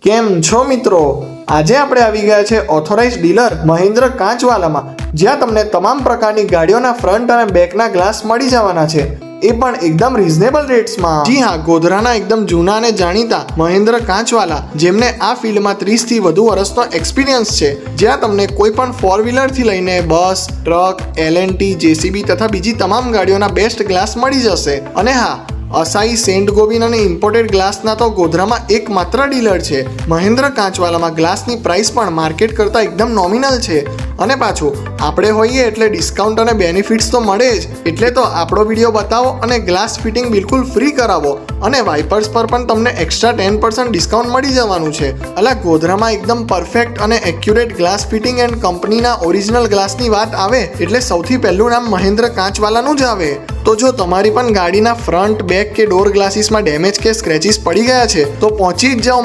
કેમ છો મિત્રો? આજે આપણે આવી ગયા છે ઓથોરાઇઝ્ડ ડીલર મહિન્દ્ર કાચવાલામાં, જ્યાં તમને તમામ પ્રકારની ગાડીઓના ફ્રન્ટ અને બેકના ગ્લાસ મળી જવાના છે, એ પણ એકદમ રીઝનેબલ રેટ્સમાં. જી હા, ગોધરાના એકદમ જૂના અને જાણીતા મહિન્દ્ર કાચવાલા, જેમને આ ફિલ્ડમાં 30 થી વધુ વર્ષનો એક્સપિરિયન્સ છે, જ્યાં તમને કોઈ પણ 4-વ્હીલરથી લઈને બસ, ટ્રક, LNT, JCB તથા બીજી તમામ ગાડીઓના બેસ્ટ ગ્લાસ મળી જશે. અને હા, અસાઈ, સેન્ટ ગોવિન અને ઇમ્પોર્ટેડ ગ્લાસના તો ગોધરામાં એકમાત્ર ડીલર છે. મહિન્દ્ર કાચવાલામાં ગ્લાસની પ્રાઇસ પણ માર્કેટ કરતાં એકદમ નોમિનલ છે. અને પાછું આપણે હોઈએ એટલે ડિસ્કાઉન્ટ અને બેનિફિટ્સ તો મળે જ. એટલે તો આપણો વિડીયો બતાવો અને ગ્લાસ ફિટિંગ બિલકુલ ફ્રી કરાવો, અને વાઇપર્સ પર પણ તમને એક્સ્ટ્રા 10% ડિસ્કાઉન્ટ મળી જવાનું છે. અલા, ગોધરામાં એકદમ પરફેક્ટ અને એક્યુરેટ ગ્લાસ ફિટિંગ એન્ડ કંપનીના ઓરિજિનલ ગ્લાસની વાત આવે એટલે સૌથી પહેલું નામ મહિન્દ્ર કાચવાલાનું જ આવે. તો જો તમારી પણ ગાડીના ફ્રન્ટ, બેક કે ડોર ગ્લાસીસમાં ડેમેજ કે સ્ક્રેચીસ પડી ગયા છે તો પહોંચી જ જાઓ